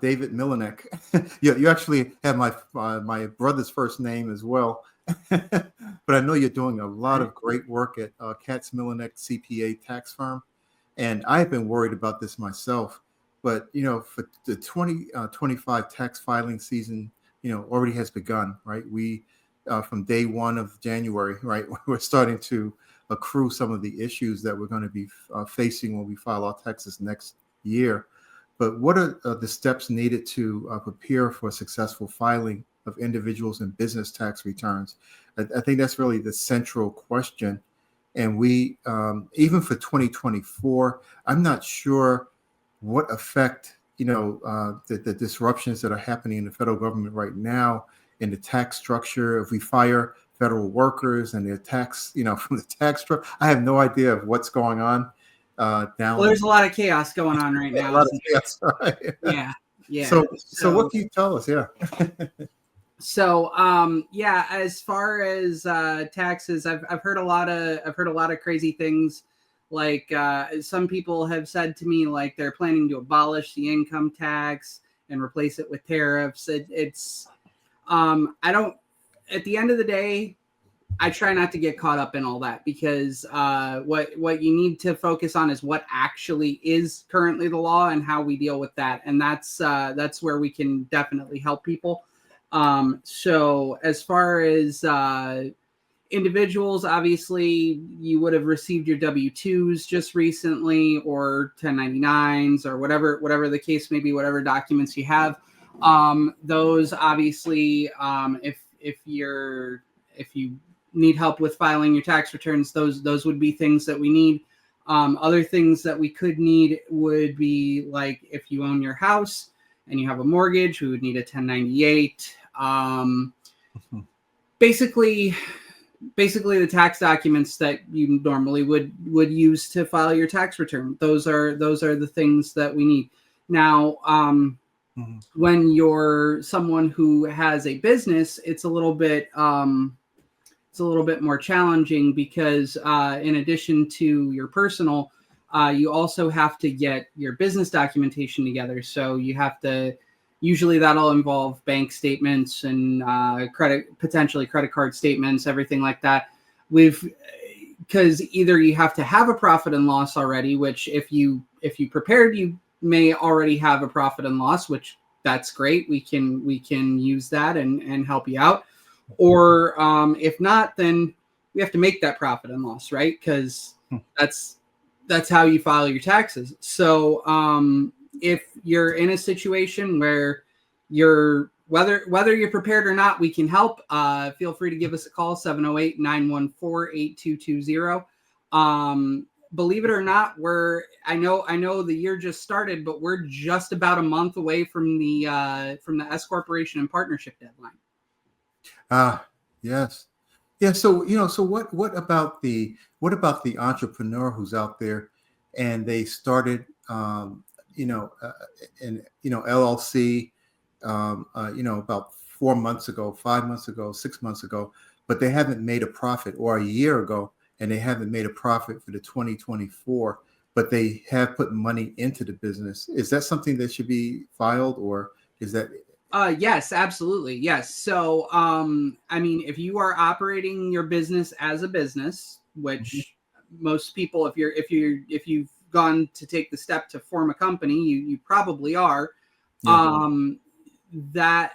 David Milanec. You actually have my brother's first name as well. But I know you're doing a lot of great work at Katz Milanec CPA tax firm. And I've been worried about this myself. But, for the 2025 tax filing season, already has begun, right? We, from day one of January, right, we're starting to accrue some of the issues that we're going to be facing when we file our taxes next year. But what are the steps needed to prepare for successful filing of individuals and business tax returns? I think that's really the central question. And we, even for 2024, I'm not sure what effect, the disruptions that are happening in the federal government right now in the tax structure. If we fire federal workers and their tax, from the tax structure, I have no idea of what's going on. Well, there's a lot of chaos going on right now. A lot of chaos, right? Yeah. So what can you tell us? Yeah. So, as far as taxes, I've heard a lot of crazy things. Like some people have said to me, like they're planning to abolish the income tax and replace it with tariffs. I don't. At the end of the day, I try not to get caught up in all that because what you need to focus on is what actually is currently the law and how we deal with that, and that's where we can definitely help people. So as far as individuals, obviously you would have received your W-2s just recently or 1099s or whatever the case may be, whatever documents you have. Those obviously, if you need help with filing your tax returns, those would be things that we need. Other things that we could need would be like if you own your house and you have a mortgage, we would need a 1098. Basically the tax documents that you normally would use to file your tax return. Those are the things that we need. Now, when you're someone who has a business, it's a little bit more challenging because in addition to your personal, you also have to get your business documentation together. So you have to, usually that'll involve bank statements and potentially credit card statements, everything like that. Because either you have to have a profit and loss already, which if you prepared, you may already have a profit and loss, which that's great. We can use that and help you out. Or if not, then we have to make that profit and loss, right? Because that's how you file your taxes. So if you're in a situation where whether you're prepared or not, we can help. Feel free to give us a call, 708-914-8220. Believe it or not, I know the year just started, but we're just about a month away from the S Corporation and partnership deadline. Yes. Yeah. So, so what about the entrepreneur who's out there and they started, LLC, about 4 months ago, 5 months ago, 6 months ago, but they haven't made a profit, or a year ago, and they haven't made a profit for the 2024, but they have put money into the business. Is that something that should be filed, or is that? Yes, absolutely. Yes. So, if you are operating your business as a business, which most people, if you've gone to take the step to form a company, you probably are, that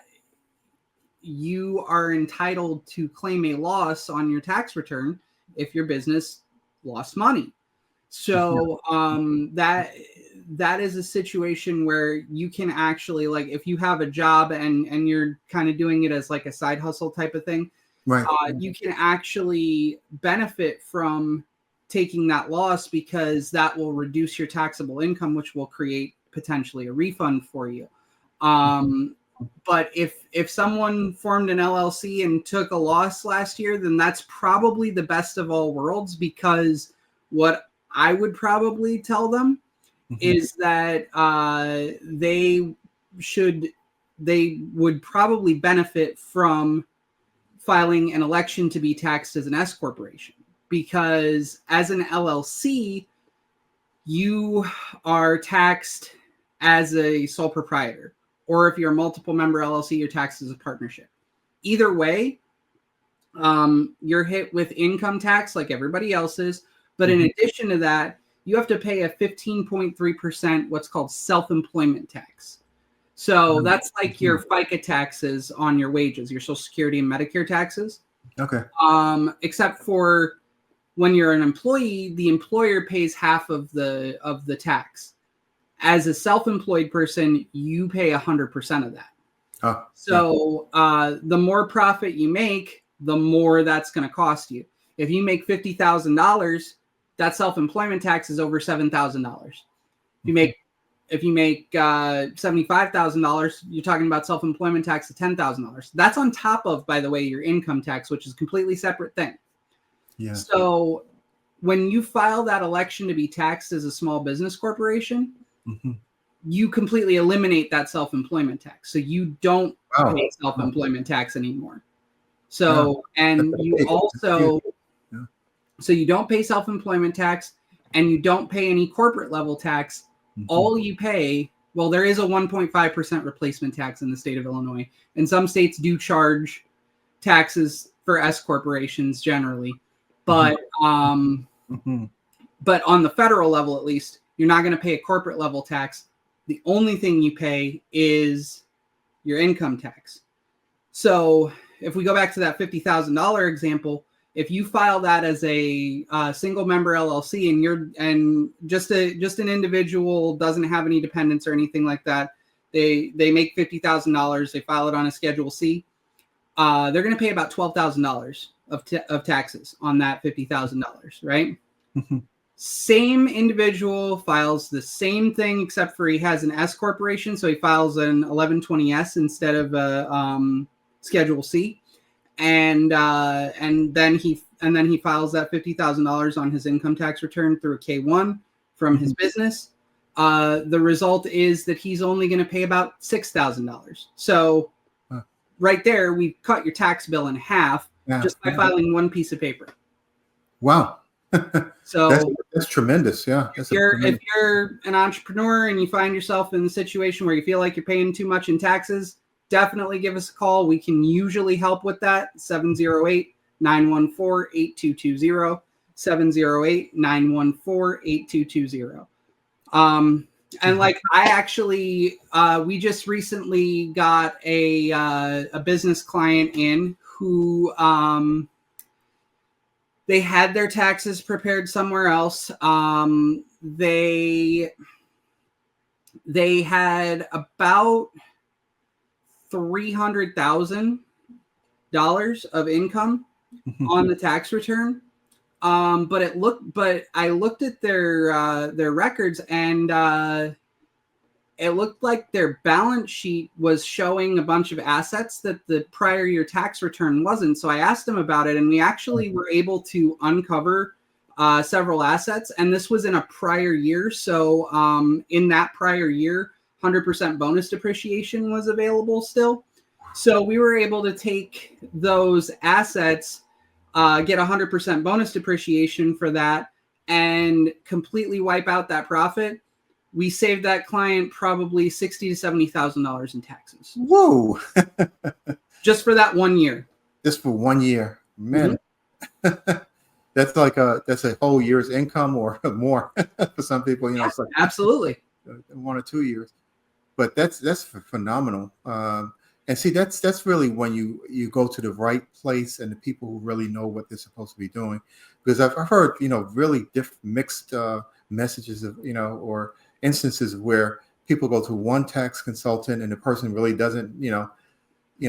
you are entitled to claim a loss on your tax return if your business lost money. So, that is a situation where you can actually, like, if you have a job and you're kind of doing it as like a side hustle type of thing, right? You can actually benefit from taking that loss because that will reduce your taxable income, which will create potentially a refund for you. But if someone formed an LLC and took a loss last year, then that's probably the best of all worlds, because what I would probably tell them is that they would probably benefit from filing an election to be taxed as an S corporation, because as an LLC, you are taxed as a sole proprietor, or if you're a multiple member LLC, you're taxed as a partnership. Either way, you're hit with income tax like everybody else is. But in addition to that, you have to pay a 15.3% what's called self-employment tax. So that's like your FICA taxes on your wages, your Social Security and Medicare taxes. Okay. Except for when you're an employee, the employer pays half of the tax. As a self-employed person, you pay 100% of that. Oh, so the more profit you make, the more that's going to cost you. If you make $50,000, that self-employment tax is over $7,000. If you make $75,000, you're talking about self-employment tax of $10,000. That's on top of, by the way, your income tax, which is a completely separate thing. Yeah. So when you file that election to be taxed as a small business corporation, you completely eliminate that self-employment tax. So you don't pay self-employment tax anymore. So, and you also, so you don't pay self-employment tax and you don't pay any corporate level tax. All you pay, well, there is a 1.5% replacement tax in the state of Illinois, and some states do charge taxes for S corporations generally, but but on the federal level, at least, you're not going to pay a corporate level tax. The only thing you pay is your income tax. So if we go back to that $50,000 example, if you file that as a single member LLC and just an individual, doesn't have any dependents or anything like that, they make $50,000, they file it on a Schedule C, they're going to pay about $12,000 of taxes on that $50,000, right? Same individual files the same thing, except for he has an S corporation, so he files an 1120S instead of a Schedule C. And then he files that $50,000 on his income tax return through a K-1 from his business. The result is that he's only going to pay about $6,000. So right there, we've cut your tax bill in half just by filing one piece of paper. Wow. So that's tremendous. Yeah. If you're an entrepreneur and you find yourself in the situation where you feel like you're paying too much in taxes, definitely give us a call. We can usually help with that. 708-914-8220. 708-914-8220. And like I actually, we just recently got a business client in who they had their taxes prepared somewhere else. They had about $300,000 of income on the tax return. But I looked at their records, and it looked like their balance sheet was showing a bunch of assets that the prior year tax return wasn't. So I asked them about it, and we actually were able to uncover several assets, and this was in a prior year. So in that prior year, 100% bonus depreciation was available still. So we were able to take those assets, get 100% bonus depreciation for that, and completely wipe out that profit. We saved that client probably $60,000 to $70,000 in taxes. Whoa! Just for that 1 year. Just for 1 year, man. That's like that's a whole year's income or more for some people. You know, it's like absolutely 1 or 2 years. But that's phenomenal. And see, that's really when you go to the right place and the people who really know what they're supposed to be doing. Because I've heard, really mixed messages of, or instances where people go to one tax consultant and the person really doesn't,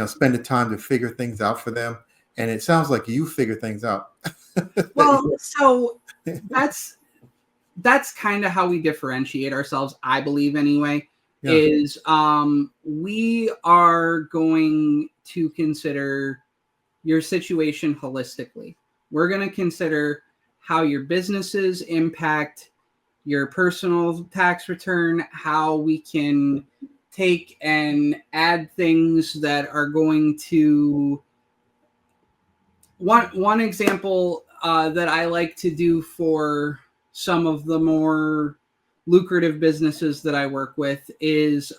spend the time to figure things out for them. And it sounds like you figure things out. Well, so that's kind of how we differentiate ourselves, I believe anyway. Is we are going to consider your situation holistically. We're going to consider how your businesses impact your personal tax return, how we can take and add things that are going to one example that I like to do for some of the more lucrative businesses that I work with is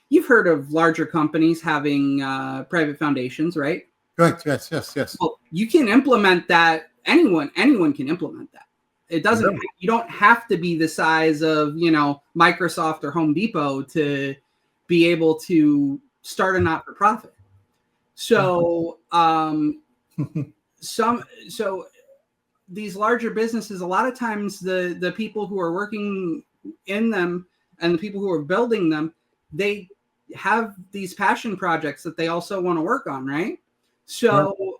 you've heard of larger companies having private foundations, right? Right. Yes. Yes. Yes. Well, you can implement that. Anyone can implement that. It doesn't. Really? You don't have to be the size of Microsoft or Home Depot to be able to start a not-for-profit. So so these larger businesses, a lot of times the people who are working in them and the people who are building them, they have these passion projects that they also want to work on, right? So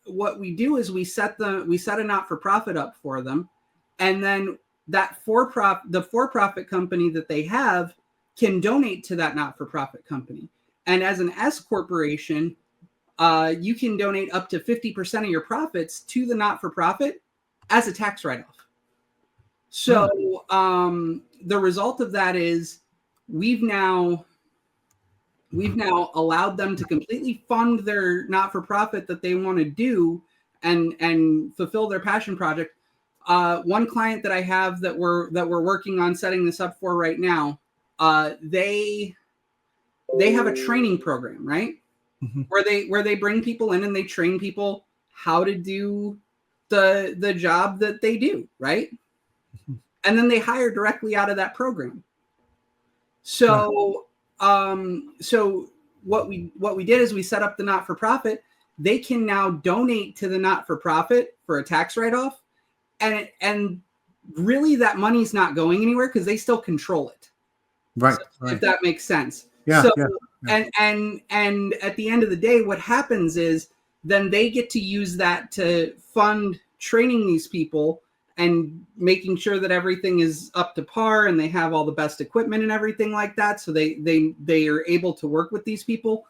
what we do is we set a not-for-profit up for them, and then that the for-profit company that they have can donate to that not-for-profit company. And as an S corporation, you can donate up to 50% of your profits to the not-for-profit as a tax write-off. So the result of that is we've now allowed them to completely fund their not-for-profit that they want to do and fulfill their passion project. One client that I have that we're working on setting this up for right now, they have a training program, right? Where they bring people in and they train people how to do the job that they do, right? And then they hire directly out of that program. So so what we did is we set up the not-for-profit. They can now donate to the not-for-profit for a tax write-off, and really that money's not going anywhere because they still control it. Right. So, if that makes sense. Yeah. So, yeah. And at the end of the day, what happens is then they get to use that to fund training these people and making sure that everything is up to par and they have all the best equipment and everything like that. So they are able to work with these people,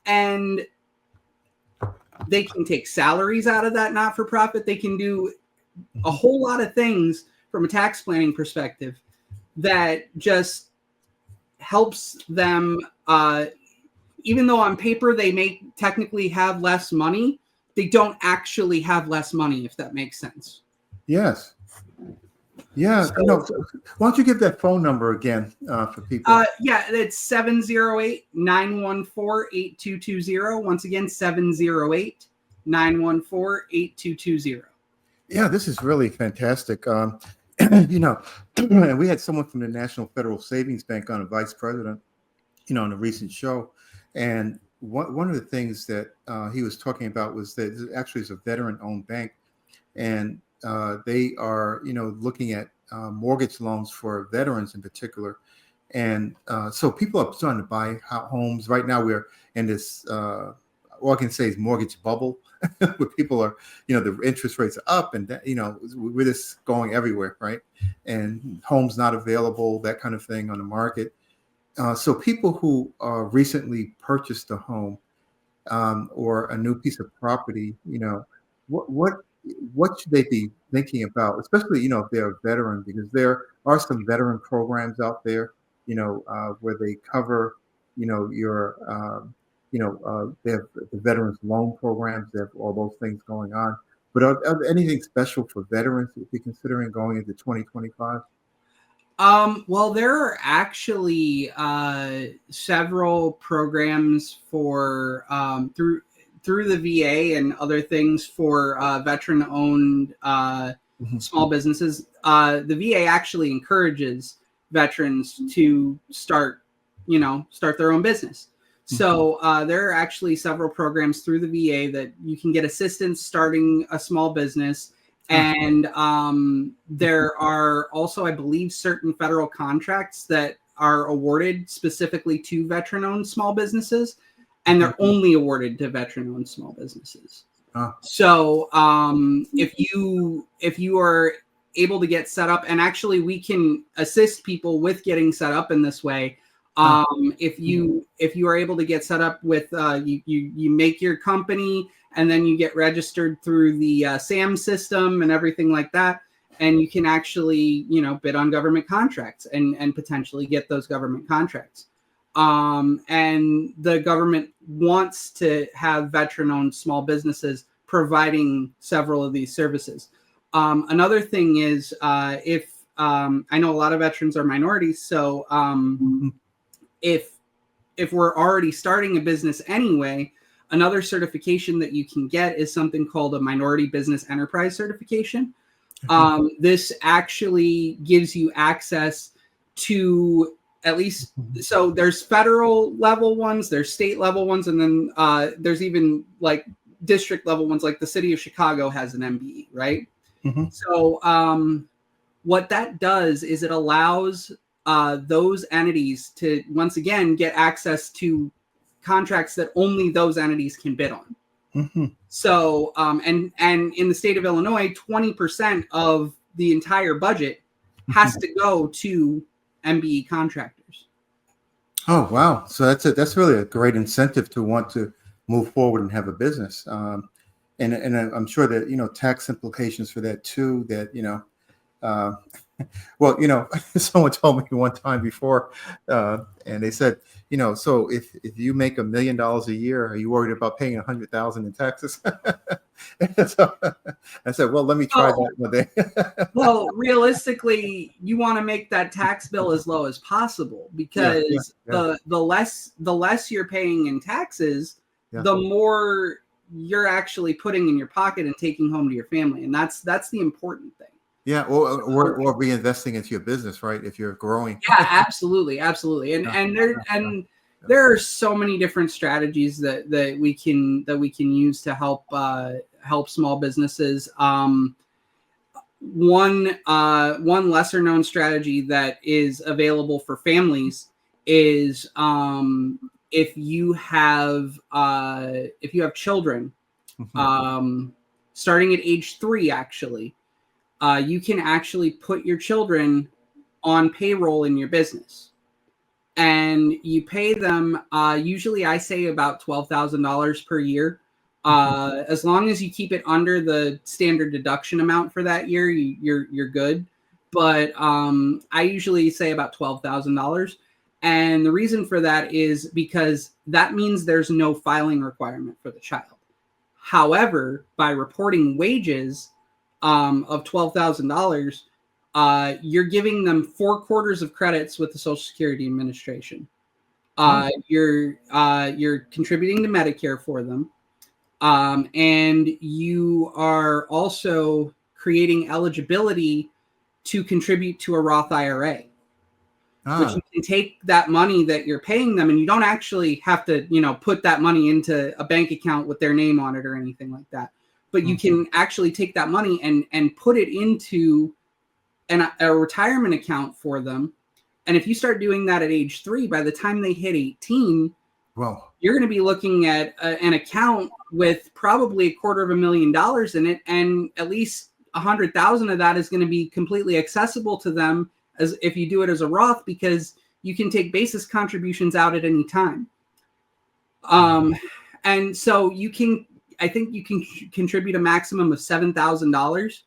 and they can take salaries out of that not-for-profit. They can do a whole lot of things from a tax planning perspective that just helps them. Even though on paper they may technically have less money, they don't actually have less money, if that makes sense. Yes. Yeah. So, why don't you give that phone number again for people? Yeah, it's 708-914-8220. Once again, 708-914-8220. Yeah, this is really fantastic. And we had someone from the National Federal Savings Bank on, a vice president, on a recent show. And one of the things that he was talking about was that it actually is a veteran-owned bank, and they are, looking at mortgage loans for veterans in particular. And so people are starting to buy homes. Right now we're in this, all I can say is mortgage bubble, where people are, the interest rates are up, and we're just going everywhere, right? And homes not available, that kind of thing on the market. So people who recently purchased a home or a new piece of property, what should they be thinking about, especially if they're a veteran, because there are some veteran programs out there, where they cover, your they have the veterans loan programs, they have all those things going on. But are there anything special for veterans if you're considering going into 2025? Well, there are actually several programs for through the VA and other things for veteran-owned small businesses. The VA actually encourages veterans to start their own business. So there are actually several programs through the VA that you can get assistance starting a small business. And there are also, I believe, certain federal contracts that are awarded specifically to veteran-owned small businesses, and they're only awarded to veteran-owned small businesses. So if you are able to get set up, and actually we can assist people with getting set up in this way. If you are able to get set up with you make your company, and then you get registered through the SAM system and everything like that, and you can actually bid on government contracts and potentially get those government contracts. And the government wants to have veteran-owned small businesses providing several of these services. Another thing is if I know a lot of veterans are minorities, so if we're already starting a business anyway, another certification that you can get is something called a Minority Business Enterprise Certification. This actually gives you access to at least, so there's federal level ones, there's state level ones, and then there's even like district level ones, like the city of Chicago has an MBE, right? So what that does is it allows those entities to once again get access to contracts that only those entities can bid on. So and in the state of Illinois, 20% of the entire budget has to go to MBE contractors. Oh wow! So that's really a great incentive to want to move forward and have a business. And I'm sure that tax implications for that too. That well, someone told me one time before, and they said, so if you make $1 million a year, are you worried about paying 100,000 in taxes? So I said, well, let me try that one day. Well, realistically, you want to make that tax bill as low as possible, because the less you're paying in taxes, the more you're actually putting in your pocket and taking home to your family, and that's the important thing. Yeah, or reinvesting into your business, right? If you're growing. Yeah, absolutely, and there are so many different strategies that we can use to help small businesses. One lesser known strategy that is available for families is if you have children, starting at age 3, actually. You can actually put your children on payroll in your business, and you pay them. Usually, I say about $12,000 per year. As long as you keep it under the standard deduction amount for that year, you're good. But I usually say about $12,000, and the reason for that is because that means there's no filing requirement for the child. However, by reporting wages of $12,000, you're giving them 4 quarters of credits with the Social Security Administration. You're contributing to Medicare for them, and you are also creating eligibility to contribute to a Roth IRA, which you can take that money that you're paying them, and you don't actually have to, put that money into a bank account with their name on it or anything like that. But you can actually take that money and put it into a retirement account for them. And if you start doing that at age 3, by the time they hit 18, you're going to be looking at an account with probably $250,000 in it, and at least 100,000 of that is going to be completely accessible to them as if you do it as a Roth, because you can take basis contributions out at any time. And so I think you can contribute a maximum of $7,000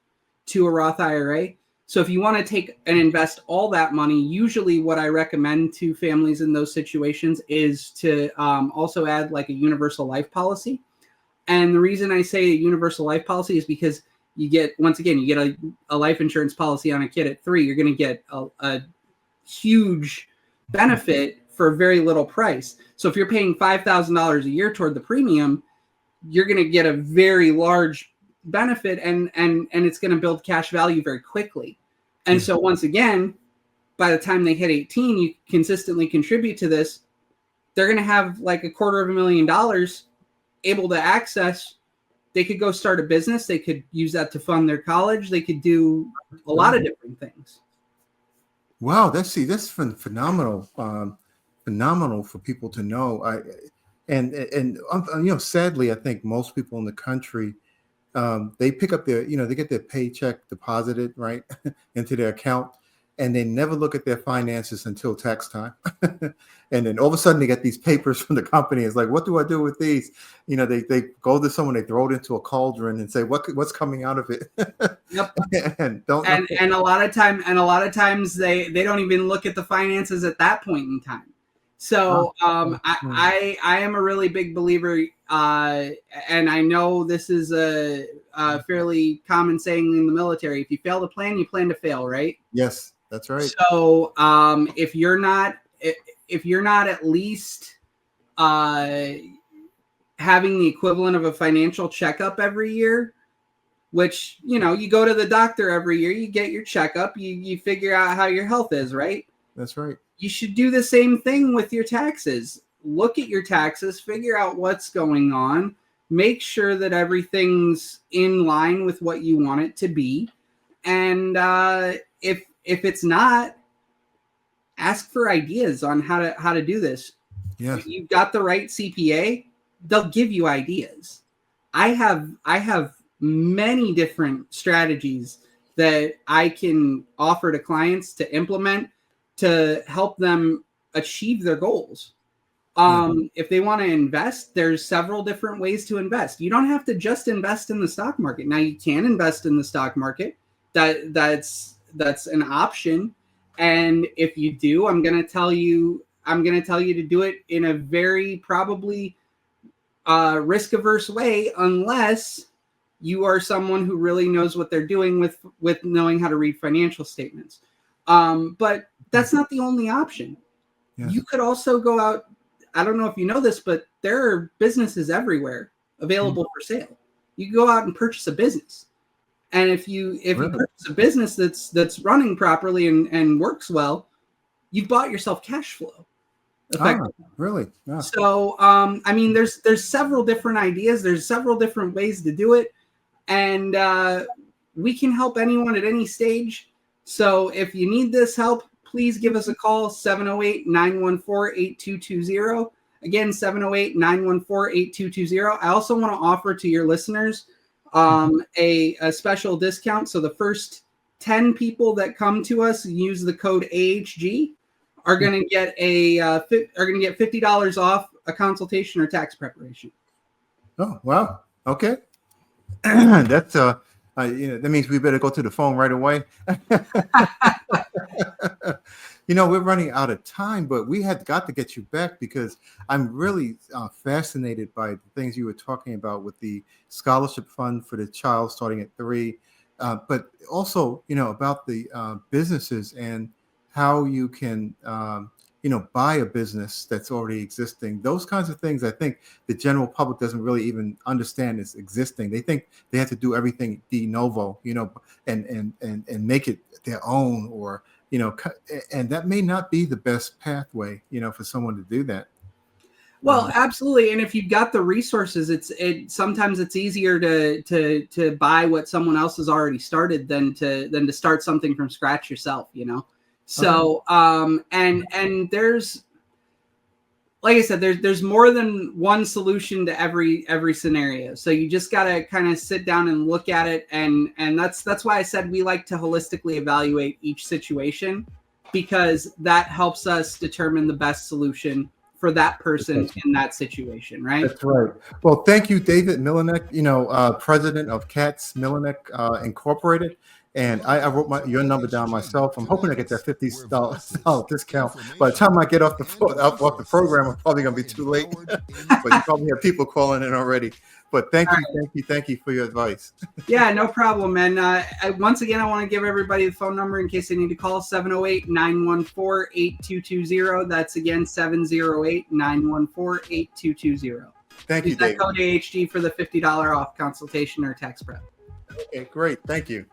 to a Roth IRA. So if you want to take and invest all that money, usually what I recommend to families in those situations is to also add like a universal life policy. And the reason I say a universal life policy is because you get a life insurance policy on a kid at 3. You're going to get a huge benefit for very little price. So if you're paying $5,000 a year toward the premium, you're going to get a very large benefit, and it's going to build cash value very quickly. And so once again, by the time they hit 18, you consistently contribute to this, they're going to have like $250,000 able to access. They could go start a business. They could use that to fund their college. They could do a lot of different things. Wow, that's phenomenal. Phenomenal for people to know. Sadly, I think most people in the country, they pick up their, they get their paycheck deposited right into their account, and they never look at their finances until tax time. And then all of a sudden they get these papers from the company. It's like, what do I do with these? They go to someone, they throw it into a cauldron and say, what's coming out of it? Yep. and a lot of times they don't even look at the finances at that point in time. So Mm. I am a really big believer, and I know this is a fairly common saying in the military. If you fail to plan, you plan to fail, right? Yes, that's right. So if you're not at least uh, having the equivalent of a financial checkup every year, which, you know, you go to the doctor every year, you get your checkup, you figure out how your health is, right? That's right. You should do the same thing with your taxes. Look at your taxes, figure out what's going on, make sure that everything's in line with what you want it to be. And if it's not, ask for ideas on how to do this. Yes. If you've got the right CPA, they'll give you ideas. I have many different strategies that I can offer to clients to implement to help them achieve their goals. If they want to invest, there's several different ways to invest. You don't have to just invest in the stock market. Now you can invest in the stock market. That's an option. And if you do, I'm going to tell you to do it in a very probably risk averse way, unless you are someone who really knows what they're doing with knowing how to read financial statements. But that's not the only option. Yes. You could also go out. I don't know if you know this, but there are businesses everywhere available for sale. You can go out and purchase a business. And if you purchase a business that's running properly and works well, you've bought yourself cash flow. Really? Yeah. So, I mean, there's several different ideas. There's several different ways to do it. And we can help anyone at any stage. So if you need this help, please give us a call, 708-914-8220. Again, 708-914-8220. I also want to offer to your listeners a special discount. So the first 10 people that come to us and use the code AHG are going to get $50 off a consultation or tax preparation. Oh, wow. Okay. That's that means we better go to the phone right away. We're running out of time, but we had got to get you back because I'm really fascinated by the things you were talking about with the scholarship fund for the child starting at 3, but also, about the businesses and how you can, buy a business that's already existing. Those kinds of things, I think the general public doesn't really even understand is existing. They think they have to do everything de novo, and make it their own, or, and that may not be the best pathway, for someone to do that. Well, absolutely. And if you've got the resources, sometimes it's easier to buy what someone else has already started than to start something from scratch yourself, So, and there's, like I said, there's more than one solution to every scenario. So you just got to kind of sit down and look at it. And that's why I said we like to holistically evaluate each situation, because that helps us determine the best solution for that person in that situation, right? That's right. Well, thank you, David Milanec, president of Katz, Milanec Incorporated. And I wrote your number down myself. I'm hoping I get that $50 discount. By the time I get off the program, I'm probably going to be too late. But you probably have people calling in already. But thank you for your advice. Yeah, no problem. And once again, I want to give everybody the phone number in case they need to call, 708-914-8220. That's again, 708-914-8220. Thank you, David. Code AHG for the $50 off consultation or tax prep. Okay, great. Thank you.